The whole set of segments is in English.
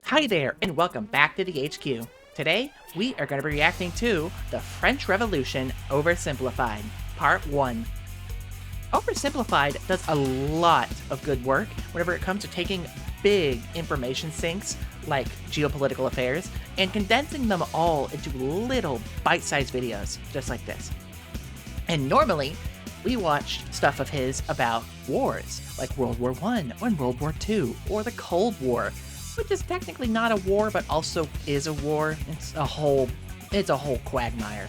Hi there, and welcome back to the HQ. Today, we are going to be reacting to the French Revolution Oversimplified, Part 1. Oversimplified does a lot of good work whenever it comes to taking big information sinks, like geopolitical affairs, and condensing them all into little bite-sized videos, just like this. And normally, we watch stuff of his about wars, like World War I, or World War II, or the Cold War, which is technically not a war, but also is a war. It's a whole quagmire.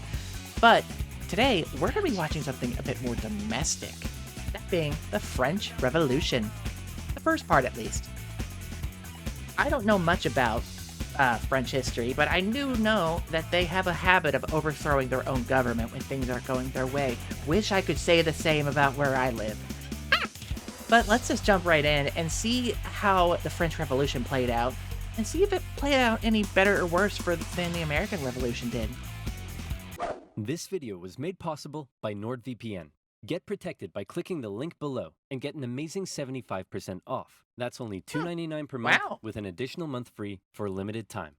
But today, we're going to be watching something a bit more domestic, that being the French Revolution. The first part, at least. I don't know much about French history, but I do know that they have a habit of overthrowing their own government when things aren't going their way. Wish I could say the same about where I live. But let's just jump right in and see how the French Revolution played out, and see if it played out any better or worse than the American Revolution did. This video was made possible by NordVPN. Get protected by clicking the link below and get an amazing 75% off. That's only $2.99 per month with an additional month free for a limited time.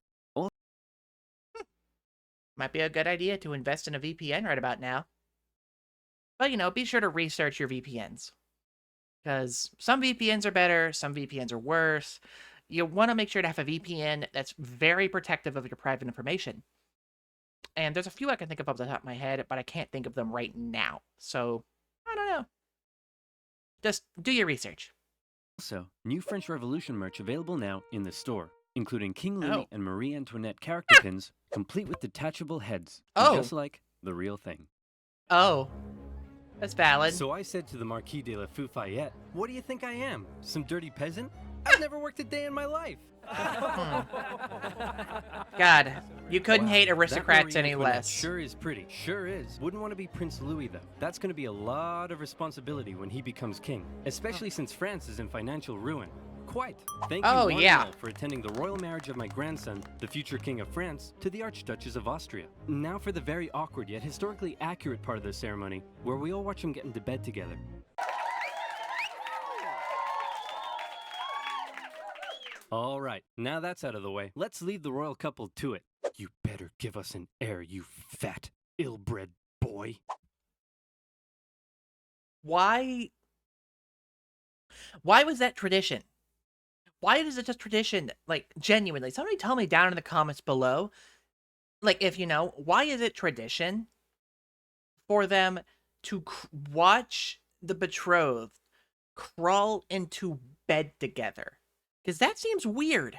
Might be a good idea to invest in a VPN right about now. But, be sure to research your VPNs. Because some VPNs are better, some VPNs are worse. You want to make sure to have a VPN that's very protective of your private information. And there's a few I can think of off the top of my head, but I can't think of them right now. So, I don't know. Just do your research. Also, new French Revolution merch available now in the store, including King Louis and Marie Antoinette character pins, complete with detachable heads, just like the real thing. Oh. That's valid. So I said to the Marquis de la Fufayette, "What do you think I am? Some dirty peasant? I've never worked a day in my life." God, you couldn't hate aristocrats any less. Sure is pretty. Sure is. Wouldn't want to be Prince Louis, though. That's going to be a lot of responsibility when he becomes king, especially since France is in financial ruin. Quite. Thank you one and all for attending the royal marriage of my grandson, the future king of France, to the Archduchess of Austria. Now for the very awkward yet historically accurate part of the ceremony, where we all watch them get into bed together. All right, now that's out of the way, let's leave the royal couple to it. You better give us an heir, you fat, ill-bred boy. Why was that tradition? Why is it just tradition, like, genuinely? Somebody tell me down in the comments below, like, if you know, why is it tradition for them to watch the betrothed crawl into bed together? Because that seems weird.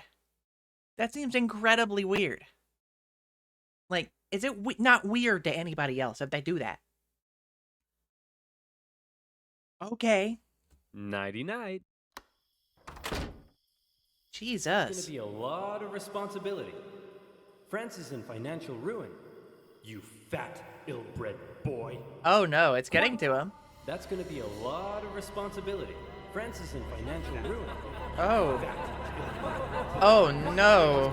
That seems incredibly weird. Like, is it not weird to anybody else if they do that? Okay. Nighty-night. Jesus. It's gonna be a lot of responsibility. France is in financial ruin. You fat, ill-bred boy. Oh no, it's getting to him. That's gonna be a lot of responsibility. France is in financial ruin. Oh. Oh no.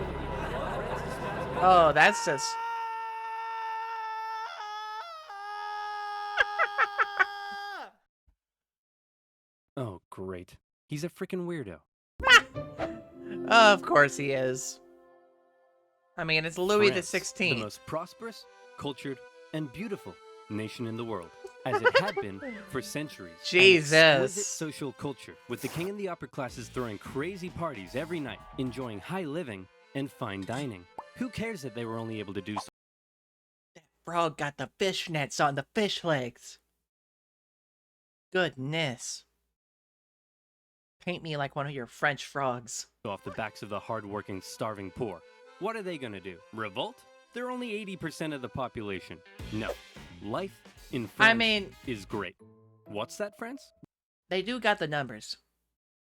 Oh, that's just... Oh, great. He's a freaking weirdo. Of course he is. I mean, it's Louis the 16th. The most prosperous, cultured, and beautiful nation in the world, as it had been for centuries. Jesus. Exquisite social culture, with the king and the upper classes throwing crazy parties every night, enjoying high living and fine dining. Who cares that they were only able to do so? That frog got the fishnets on the fish legs. Goodness. Paint me like one of your French frogs. Off the backs of the hard-working, starving poor. What are they gonna do? Revolt? They're only 80% of the population. No. Life in France is great. What's that, France? They do got the numbers.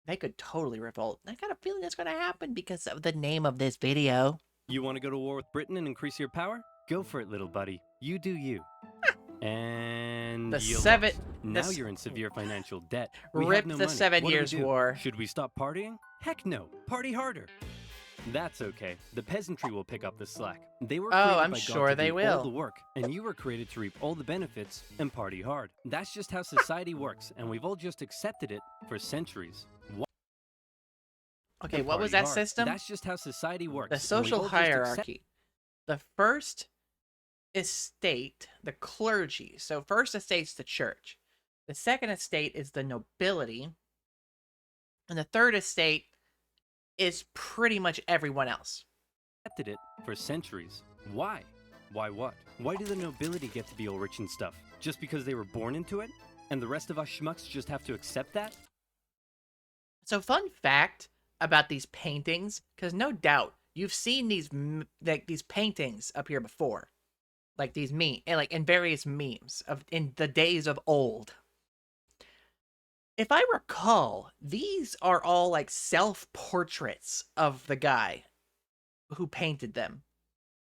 They could totally revolt. I got a feeling that's gonna happen because of the name of this video. You want to go to war with Britain and increase your power? Go for it, little buddy. You do you. And now you're in severe financial debt. Rip the 7 Years' War. Should we stop partying? Heck no. Party harder. That's okay. The peasantry will pick up the slack. They were created I'm by sure God to they do will. all the work, and you were created to reap all the benefits and party hard. That's just how society works, and we've all just accepted it for centuries. Okay, and what was party that hard. system? That's just how society works. The and we social all just accept- hierarchy. The first estate, the clergy. So first estate's the church. The second estate is the nobility. And the third estate is pretty much everyone else. Accepted it for centuries. Why? Why what? Why do the nobility get to be all rich and stuff? Just because they were born into it? And the rest of us schmucks just have to accept that? So fun fact about these paintings, because no doubt you've seen these paintings up here before, like these in various memes of in the days of old. If I recall, these are all like self-portraits of the guy who painted them.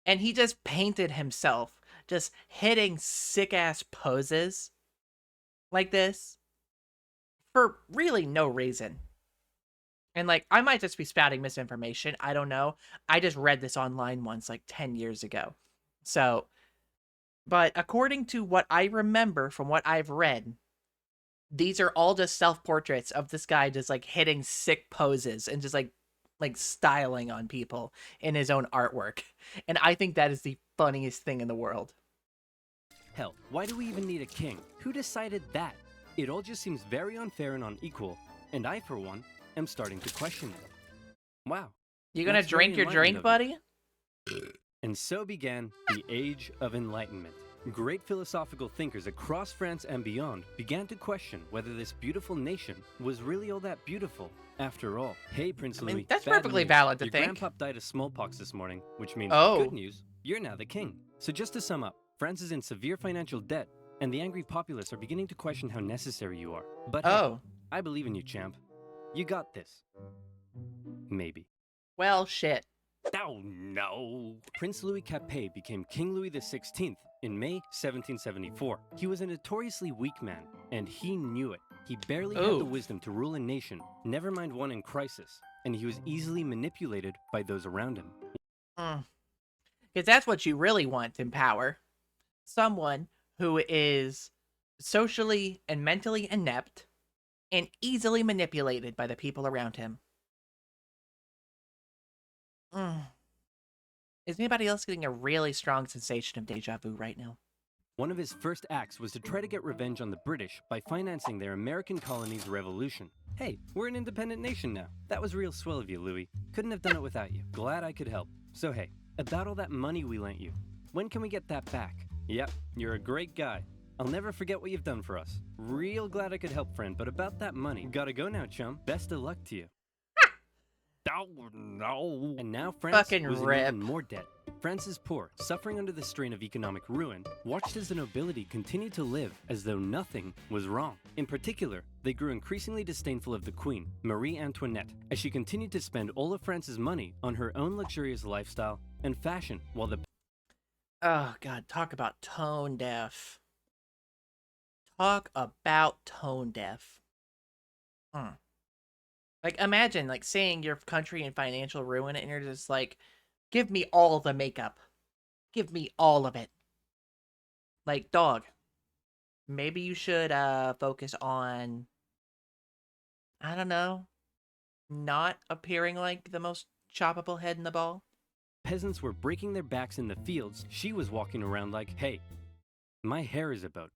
And he just painted himself, just hitting sick-ass poses like this for really no reason. And like, I might just be spouting misinformation. I don't know. I just read this online once, like 10 years ago. So, but according to what I remember from what I've read, these are all just self-portraits of this guy just like hitting sick poses and just like styling on people in his own artwork. And I think that is the funniest thing in the world. Hell, why do we even need a king? Who decided that? It all just seems very unfair and unequal, and I, for one, am starting to question it. Wow. You gonna drink your drink, buddy? And so began the Age of Enlightenment. Great philosophical thinkers across France and beyond began to question whether this beautiful nation was really all that beautiful after all. Hey, Prince Louis, that's bad perfectly news. valid to Your think. grandpa died of smallpox this morning, which means Oh. good news, you're now the king. So just to sum up, France is in severe financial debt, and the angry populace are beginning to question how necessary you are. But hey, I believe in you, champ. You got this. Maybe. Well, shit. Oh no! Prince Louis Capet became King Louis XVI in May 1774. He was a notoriously weak man, and he knew it. He barely had the wisdom to rule a nation, never mind one in crisis, and he was easily manipulated by those around him. Because that's what you really want in power. Someone who is socially and mentally inept and easily manipulated by the people around him. Is anybody else getting a really strong sensation of deja vu right now? One of his first acts was to try to get revenge on the British by financing their American colony's revolution. Hey, we're an independent nation now. That was real swell of you, Louis. Couldn't have done it without you. Glad I could help. So hey, about all that money we lent you, when can we get that back? Yep, you're a great guy. I'll never forget what you've done for us. Real glad I could help, friend, but about that money, gotta go now, chum. Best of luck to you. Oh, no. And now France was in even more debt. France is poor, suffering under the strain of economic ruin, watched as the nobility continued to live as though nothing was wrong. In particular, they grew increasingly disdainful of the Queen, Marie Antoinette, as she continued to spend all of France's money on her own luxurious lifestyle and fashion, while the... Oh, God, talk about tone deaf. Talk about tone deaf. Like, imagine, like, seeing your country in financial ruin, and you're just like, give me all the makeup. Give me all of it. Like, dog, maybe you should, focus on, I don't know, not appearing like the most choppable head in the ball. Peasants were breaking their backs in the fields. She was walking around like, hey, my hair is a boat.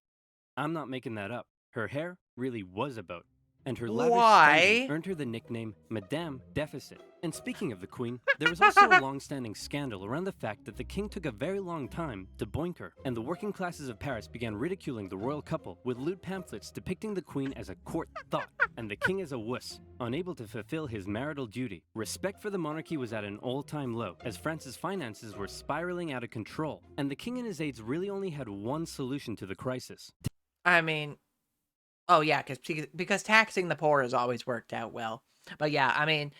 I'm not making that up. Her hair really was a boat. And her lavish spending earned her the nickname Madame Deficit. And speaking of the Queen, there was also a long-standing scandal around the fact that the king took a very long time to boink her, and the working classes of Paris began ridiculing the royal couple with lewd pamphlets depicting the Queen as a court thought, and the king as a wuss, unable to fulfill his marital duty. Respect for the monarchy was at an all-time low, as France's finances were spiraling out of control, and the king and his aides really only had one solution to the crisis. I mean... Oh, yeah, because taxing the poor has always worked out well. But yeah, I mean,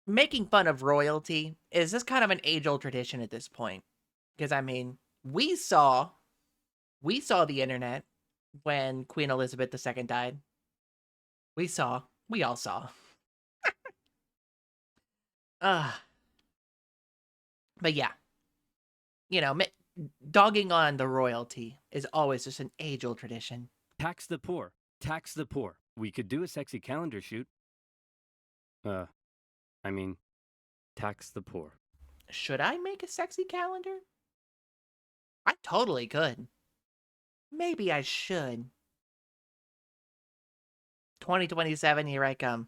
making fun of royalty is just kind of an age-old tradition at this point. Because, I mean, we saw the internet when Queen Elizabeth II died. We all saw. But yeah, you know, dogging on the royalty is always just an age-old tradition. Tax the poor. Tax the poor. We could do a sexy calendar shoot. I mean, tax the poor. Should I make a sexy calendar? I totally could. Maybe I should. 2027, here I come.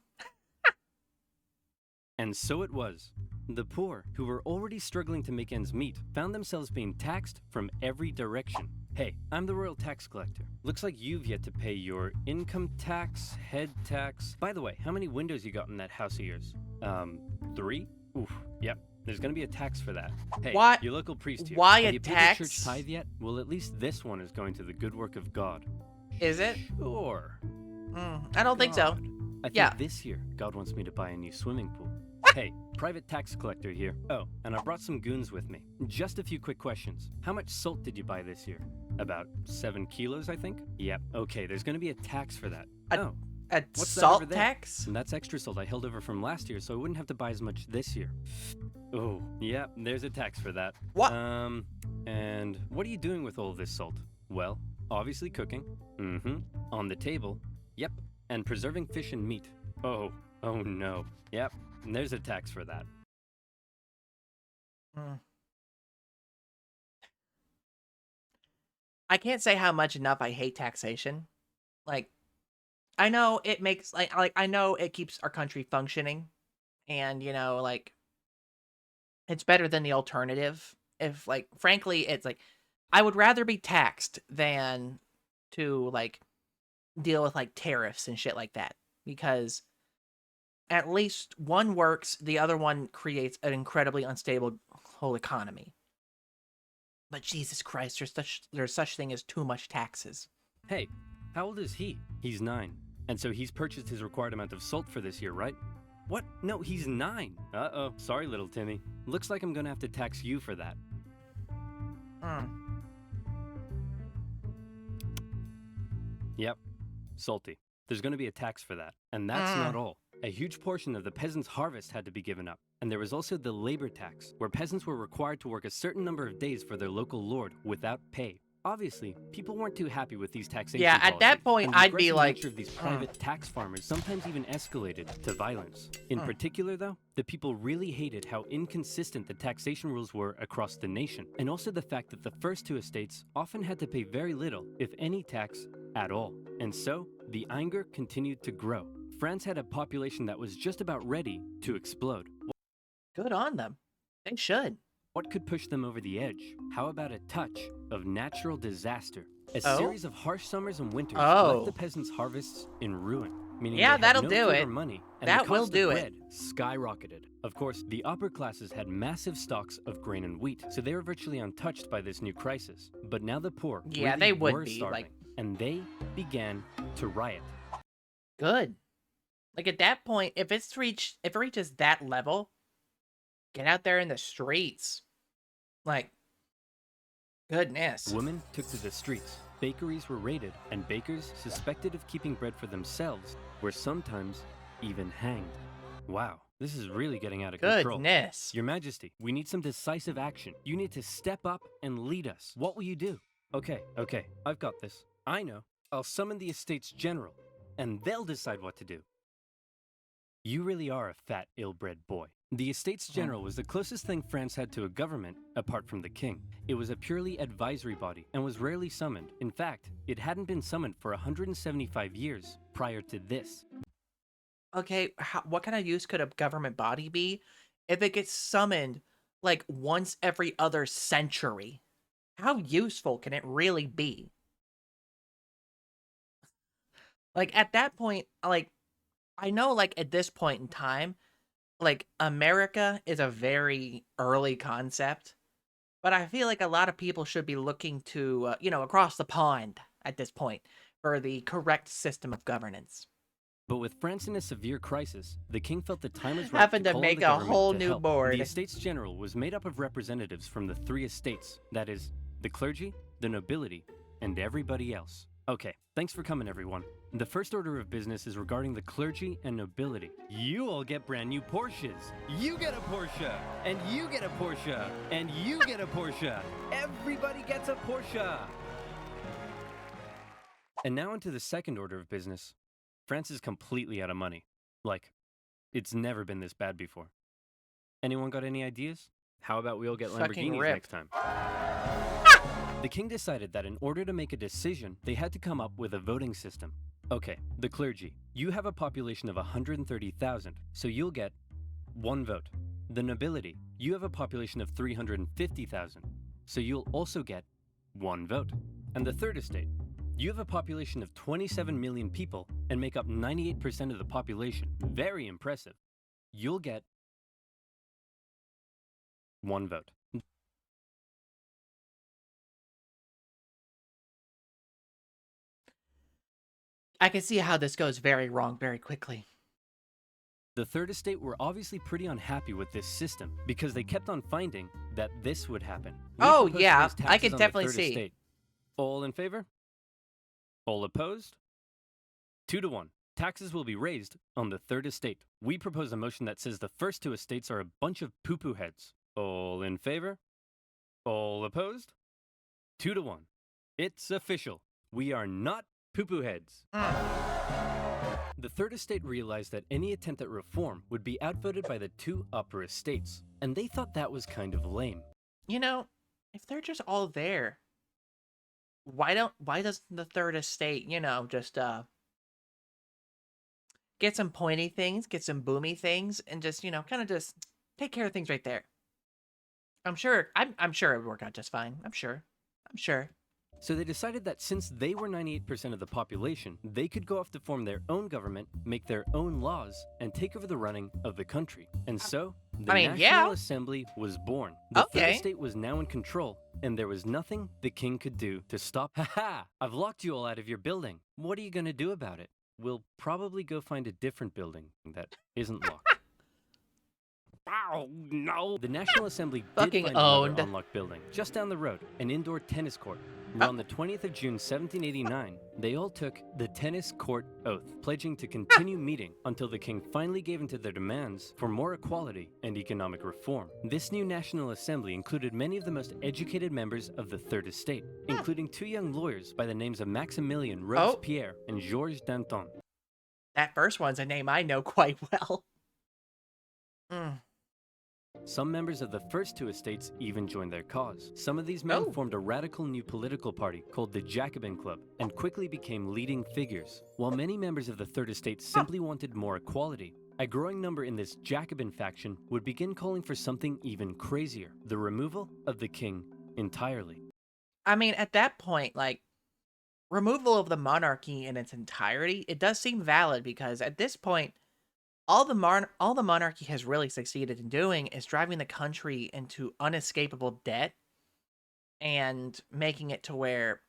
And so it was. The poor, who were already struggling to make ends meet, found themselves being taxed from every direction. Hey, I'm the royal tax collector. Looks like you've yet to pay your income tax, head tax. By the way, how many windows you got in that house of yours? 3? Oof, yep. There's gonna be a tax for that. Hey, what? Your local priest here. Why Have a you paid tax? the church tithe yet? Well, at least this one is going to the good work of God. Is it? Sure. I don't think so. I think Yeah. this year, God wants me to buy a new swimming pool. Hey, private tax collector here. Oh, and I brought some goons with me. Just a few quick questions. How much salt did you buy this year? About 7 kilos, I think? Yep. Okay, there's gonna be a tax for that. A what's that salt over there? tax? And that's extra salt I held over from last year, so I wouldn't have to buy as much this year. Oh, yeah, there's a tax for that. What? And what are you doing with all this salt? Well, obviously cooking. On the table. Yep. And preserving fish and meat. Oh no. Yep. And there's a tax for that. I can't say how much enough I hate taxation. Like, I know it makes like I know it keeps our country functioning, and like it's better than the alternative. If like frankly, it's like I would rather be taxed than to like deal with like tariffs and shit like that, because at least one works, the other one creates an incredibly unstable whole economy. But Jesus Christ, there's such thing as too much taxes. Hey, how old is he? He's 9. And so he's purchased his required amount of salt for this year, right? What? No, he's 9. Uh-oh. Sorry, little Timmy. Looks like I'm gonna have to tax you for that. Yep. Salty. There's gonna be a tax for that. And that's not all. A huge portion of the peasants' harvest had to be given up. And there was also the labor tax, where peasants were required to work a certain number of days for their local lord without pay. Obviously, people weren't too happy with these taxation Yeah, policies, at that point, and the I'd be aggressive like, nature of these private tax farmers sometimes even escalated to violence. In particular, though, the people really hated how inconsistent the taxation rules were across the nation, and also the fact that the first 2 estates often had to pay very little, if any tax at all. And so, the anger continued to grow. France had a population that was just about ready to explode. Good on them. They should. What could push them over the edge? How about a touch of natural disaster? A series of harsh summers and winters left the peasants' harvests in ruin. Meaning Yeah, they had that'll no do food it. or money, and That the will cost do of it. bread skyrocketed. Of course, the upper classes had massive stocks of grain and wheat, so they were virtually untouched by this new crisis. But now the poor they would were be, starving, like- and they began to riot. Good. Like at that point, if it reaches that level, get out there in the streets. Like, goodness. Women took to the streets. Bakeries were raided, and bakers suspected of keeping bread for themselves were sometimes even hanged. Wow, this is really getting out of control. Goodness. Your Majesty, we need some decisive action. You need to step up and lead us. What will you do? Okay, I've got this. I know. I'll summon the Estates General, and they'll decide what to do. You really are a fat, ill-bred boy. The Estates General was the closest thing France had to a government, apart from the king. It was a purely advisory body, and was rarely summoned. In fact, it hadn't been summoned for 175 years prior to this. Okay, what kind of use could a government body be if it gets summoned like once every other century? How useful can it really be? Like at that point, like I know like at this point in time, like America is a very early concept, but I feel like a lot of people should be looking to, across the pond at this point for the correct system of governance. But with France in a severe crisis, the king felt the time was right Having to call on make the a government whole to new help. board. The Estates General was made up of representatives from the 3 estates, that is, the clergy, the nobility, and everybody else. Okay, thanks for coming, everyone. The first order of business is regarding the clergy and nobility. You all get brand new Porsches. You get a Porsche, and you get a Porsche, and you get a Porsche. Everybody gets a Porsche. And now into the second order of business. France is completely out of money. Like, It's never been this bad before. Anyone got any ideas? How about we all get Fucking Lamborghinis rip. next time? The king decided that in order to make a decision, they had to come up with a voting system. Okay, the clergy. You have a population of 130,000, so you'll get 1 vote. The nobility. You have a population of 350,000, so you'll also get 1 vote. And the third estate. You have a population of 27 million people and make up 98% of the population. Very impressive. You'll get 1 vote. I can see how this goes very wrong very quickly. The third estate were obviously pretty unhappy with this system because they kept on finding that this would happen. Oh, yeah, I can definitely see. Estate. All in favor? All opposed? 2-1. Taxes will be raised on the third estate. We propose a motion that says the first 2 estates are a bunch of poo-poo heads. All in favor? All opposed? 2-1. It's official. We are not poo-poo heads. The third estate realized that any attempt at reform would be outvoted by the 2 upper estates, and they thought that was kind of lame. You know, if they're just all there, why doesn't the third estate, you know, just get some pointy things, get some boomy things, and just, you know, kind of just take care of things right there? I'm sure it would work out just fine. I'm sure. So they decided that since they were 98% of the population, they could go off to form their own government, make their own laws, and take over the running of the country. And so, the National Assembly was born. The third estate was now in control, and there was nothing the king could do to stop. Haha! I've locked you all out of your building. What are you gonna do about it? We'll probably go find a different building that isn't locked. Oh, no! The National Assembly did find another unlocked building, just down the road, an indoor tennis court. On the 20th of June, 1789, they all took the tennis court oath, pledging to continue meeting until the king finally gave in to their demands for more equality and economic reform. This new National Assembly included many of the most educated members of the Third Estate, including 2 young lawyers by the names of Maximilien Robespierre and Georges Danton. That first one's a name I know quite well. Some members of the first 2 estates even joined their cause. Some of these men formed a radical new political party called the Jacobin Club and quickly became leading figures. While many members of the Third Estate simply wanted more equality, a growing number in this Jacobin faction would begin calling for something even crazier: the removal of the king entirely. I mean, at that point, like, removal of the monarchy in its entirety, it does seem valid because at this point, all the monarchy has really succeeded in doing is driving the country into unescapable debt and making it to where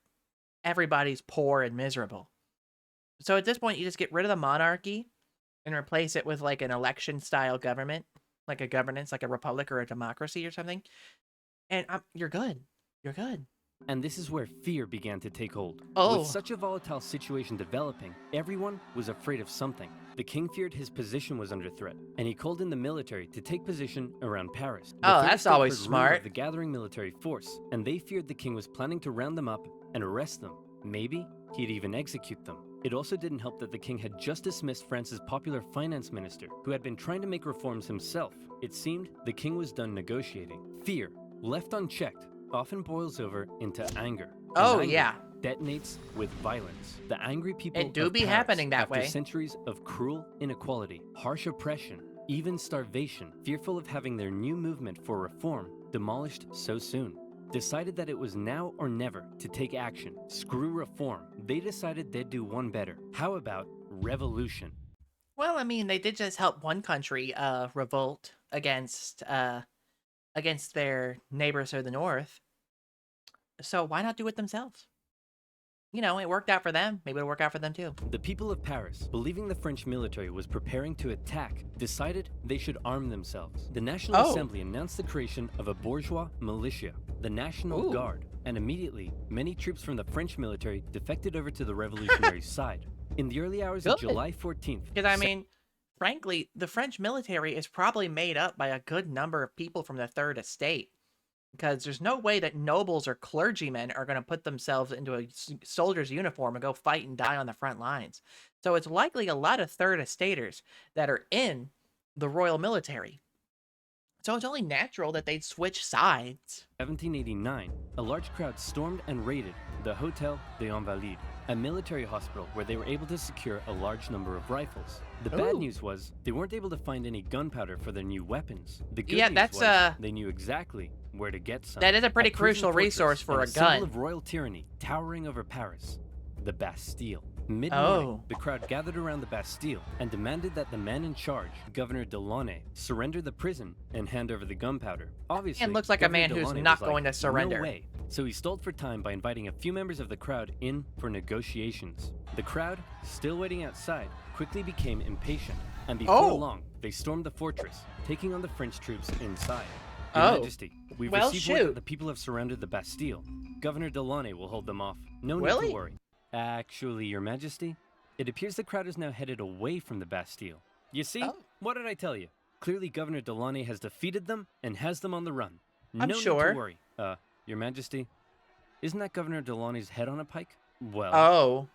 everybody's poor and miserable. So at this point, you just get rid of the monarchy and replace it with like an election-style government, like a governance, like a republic or a democracy or something, and you're good. You're good. And this is where fear began to take hold. Oh. With such a volatile situation developing, everyone was afraid of something. The king feared his position was under threat, and he called in the military to take position around Paris. Oh, that's always smart. The gathering military force, and they feared the king was planning to round them up and arrest them. Maybe he'd even execute them. It also didn't help that the king had just dismissed France's popular finance minister, who had been trying to make reforms himself. It seemed the king was done negotiating. Fear, left unchecked, often boils over into anger. Oh, anger yeah. Detonates with violence. The angry people It do of be Paris, happening that after way. centuries of cruel inequality, harsh oppression, even starvation, fearful of having their new movement for reform demolished so soon, decided that it was now or never to take action. Screw reform. They decided they'd do one better. How about revolution? Well, I mean, they did just help one country revolt against their neighbors to the north. So why not do it themselves? You know, it worked out for them. Maybe it'll work out for them too. The people of Paris, believing the French military was preparing to attack, decided they should arm themselves. The National Assembly announced the creation of a bourgeois militia, the National Guard, and immediately, many troops from the French military defected over to the revolutionary side. In the early hours of July 14th... Because, I mean, frankly, the French military is probably made up by a good number of people from the Third Estate. Because there's no way that nobles or clergymen are going to put themselves into a soldier's uniform and go fight and die on the front lines. So it's likely a lot of Third Estaters that are in the royal military. So it's only natural that they'd switch sides. 1789, a large crowd stormed and raided the Hôtel des Invalides, a military hospital where they were able to secure a large number of rifles. The bad news was they weren't able to find any gunpowder for their new weapons. The good news was they knew exactly where to get some. That is a pretty crucial resource for a gun. Symbol of royal tyranny towering over Paris, the Bastille. Mid-morning, the crowd gathered around the Bastille and demanded that the man in charge, Governor Delaunay, surrender the prison and hand over the gunpowder. Obviously, and looks like Governor a man who's Delaunay not was going to surrender. No way. So he stalled for time by inviting a few members of the crowd in for negotiations. The crowd, still waiting outside, quickly became impatient, and before long, they stormed the fortress, taking on the French troops inside. Your Majesty, we've received word that the people have surrounded the Bastille. Governor Delaunay will hold them off. No need to worry. Actually, Your Majesty, it appears the crowd is now headed away from the Bastille. You see? What did I tell you? Clearly, Governor Delaunay has defeated them and has them on the run. No need to worry. Your Majesty, isn't that Governor Delaunay's head on a pike? Well,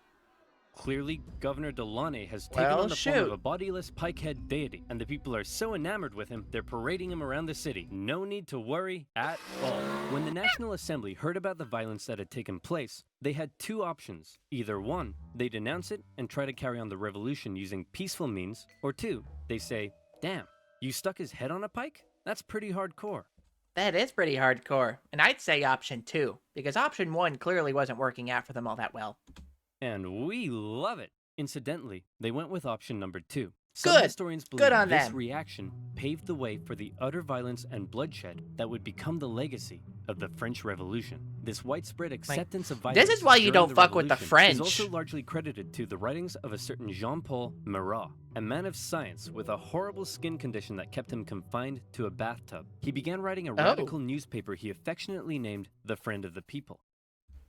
clearly, Governor Delaunay has taken on the form of a bodiless pike-head deity, and the people are so enamored with him, they're parading him around the city. No need to worry at all. When the National Assembly heard about the violence that had taken place, they had two options. Either one, they denounce it and try to carry on the revolution using peaceful means, or two, they say, damn, you stuck his head on a pike? That's pretty hardcore. That is pretty hardcore. And I'd say option 2, because option 1 clearly wasn't working out for them all that well. And we love it. Incidentally, they went with option number 2. Some historians believe this reaction paved the way for the utter violence and bloodshed that would become the legacy of the French Revolution. This widespread acceptance of violence this is why you don't fuck with the French. Is also largely credited to the writings of a certain Jean-Paul Marat, a man of science with a horrible skin condition that kept him confined to a bathtub. He began writing a radical newspaper he affectionately named The Friend of the People.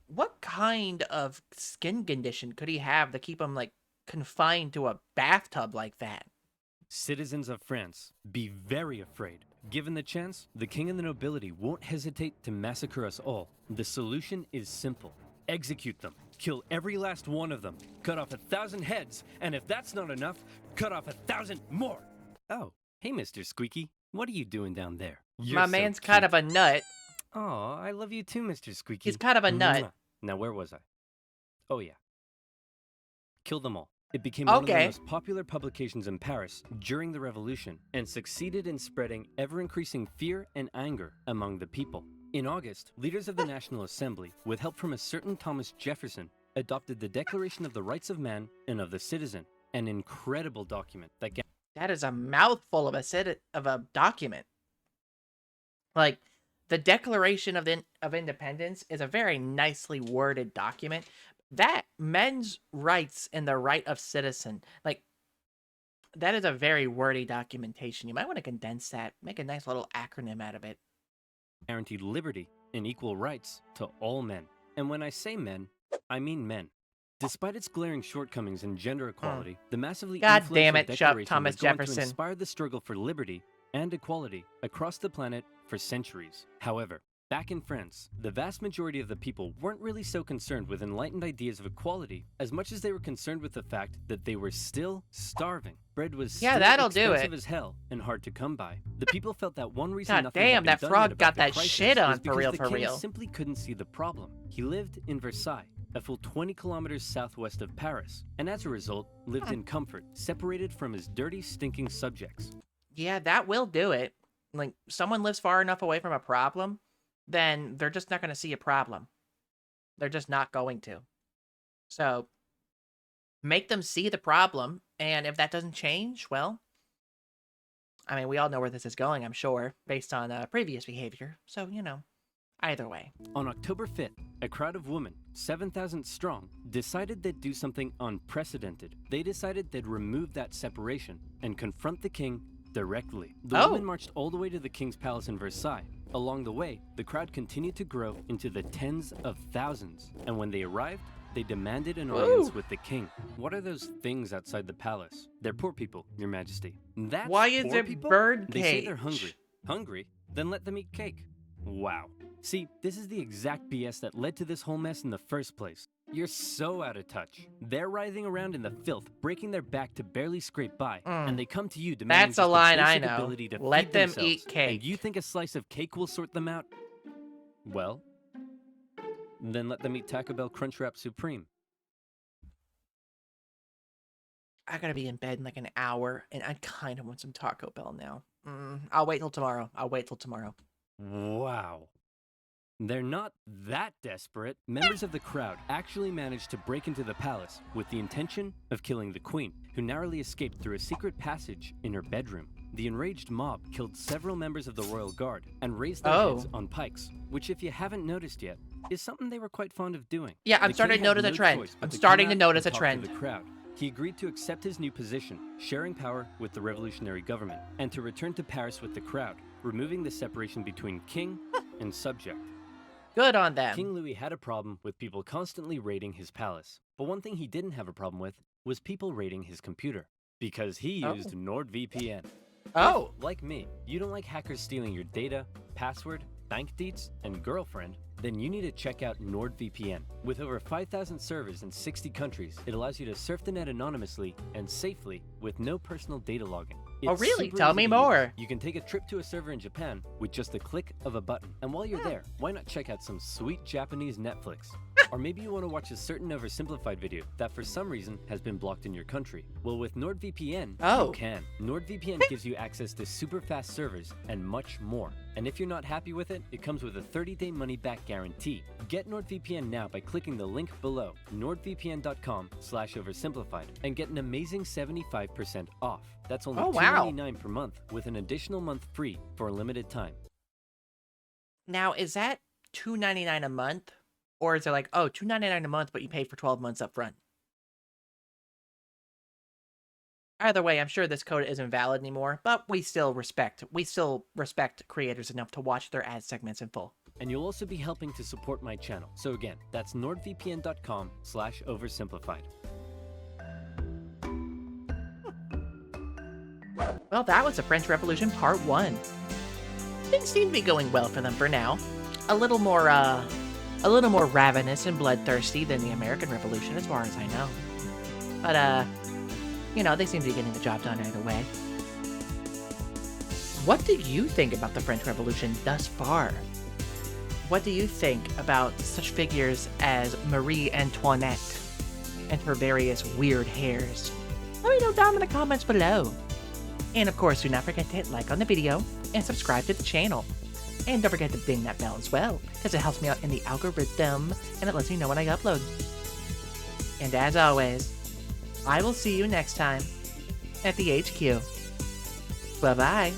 What kind of skin condition could he have to keep him, like, confined to a bathtub like that? Citizens of France, be very afraid. Given the chance, the king and the nobility won't hesitate to massacre us all. The solution is simple. Execute them. Kill every last one of them. Cut off 1,000 heads, and if that's not enough, cut off 1,000 more. Oh, hey, Mr. Squeaky. What are you doing down there? My man's kind of a nut. Oh, I love you too, Mr. Squeaky. He's kind of a nut. Now, where was I? Oh, yeah. Kill them all. It became one of the most popular publications in Paris during the Revolution and succeeded in spreading ever-increasing fear and anger among the people. In August, leaders of the National Assembly, with help from a certain Thomas Jefferson, adopted the Declaration of the Rights of Man and of the Citizen, an incredible document that... That is a mouthful of a document. Like, the Declaration of Independence is a very nicely worded document. That men's rights and the right of citizen, like, that is a very wordy documentation. You might want to condense that, make a nice little acronym out of it. Guaranteed liberty and equal rights to all men. And when I say men, I mean men. Despite its glaring shortcomings in gender equality, the massively influential Declaration Thomas was going Jefferson. to inspire the struggle for liberty and equality across the planet for centuries. However, back in France, the vast majority of the people weren't really so concerned with enlightened ideas of equality as much as they were concerned with the fact that they were still starving. Bread was still expensive as hell and hard to come by. The people felt that one reason nothing had been done yet about the crisis was because the king simply couldn't see the problem. He lived in Versailles, a full 20 kilometers southwest of Paris, and as a result, lived in comfort, separated from his dirty, stinking subjects. Yeah, that will do it. Like, someone lives far enough away from a problem, then they're just not going to see a problem. They're just not going to. So, make them see the problem, and if that doesn't change, well, I mean, we all know where this is going, I'm sure, based on previous behavior. So, you know, either way. On October 5th, a crowd of women, 7,000 strong, decided they'd do something unprecedented. They decided they'd remove that separation and confront the king directly. The women marched all the way to the king's palace in Versailles. Along the way, the crowd continued to grow into the tens of thousands, and when they arrived, they demanded an audience with the king. What are those things outside the palace? They're poor people, Your Majesty. That's Why is poor it people? bird They cage? say they're hungry. Hungry? Then let them eat cake. Wow. See, this is the exact BS that led to this whole mess in the first place. You're so out of touch. They're writhing around in the filth, breaking their back to barely scrape by, and they come to you demanding That's a line I know. ability to Let feed them themselves, eat cake. And you think a slice of cake will sort them out? Well, then let them eat Taco Bell Crunchwrap Supreme. I gotta be in bed in like an hour, and I kind of want some Taco Bell now. I'll wait till tomorrow. Wow. They're not that desperate. Members of the crowd actually managed to break into the palace with the intention of killing the queen, who narrowly escaped through a secret passage in her bedroom. The enraged mob killed several members of the royal guard and raised their heads on pikes, which, if you haven't noticed yet, is something they were quite fond of doing. Yeah, I'm starting to notice a trend. I'm starting to notice a trend. The crowd. He agreed to accept his new position, sharing power with the revolutionary government, and to return to Paris with the crowd, removing the separation between king and subject. Good on them. King Louis had a problem with people constantly raiding his palace. But one thing he didn't have a problem with was people raiding his computer, because he used NordVPN. Oh! Like me, you don't like hackers stealing your data, password, bank deets, and girlfriend, then you need to check out NordVPN. With over 5,000 servers in 60 countries, it allows you to surf the net anonymously and safely with no personal data logging. Oh, really? Tell me more. You can take a trip to a server in Japan with just the click of a button. And while you're there, why not check out some sweet Japanese Netflix? Or maybe you want to watch a certain oversimplified video that for some reason has been blocked in your country. Well, with NordVPN, you can. NordVPN gives you access to super fast servers and much more. And if you're not happy with it, it comes with a 30-day money-back guarantee. Get NordVPN now by clicking the link below, nordvpn.com/oversimplified, and get an amazing 75% off. That's only $2.99 per month with an additional month free for a limited time. Now, is that $2.99 a month? Or is it like, oh, $2.99 a month, but you paid for 12 months up front? Either way, I'm sure this code isn't valid anymore, but we still respect creators enough to watch their ad segments in full. And you'll also be helping to support my channel. So again, that's nordvpn.com/oversimplified. Well, that was the French Revolution Part 1. Things seem to be going well for them for now. A little more ravenous and bloodthirsty than the American Revolution, as far as I know. But, you know, they seem to be getting the job done either way. What do you think about the French Revolution thus far? What do you think about such figures as Marie Antoinette and her various weird hairs? Let me know down in the comments below. And of course, do not forget to hit like on the video and subscribe to the channel. And don't forget to ding that bell as well, because it helps me out in the algorithm and it lets me know when I upload. And as always, I will see you next time at the HQ. Bye-bye.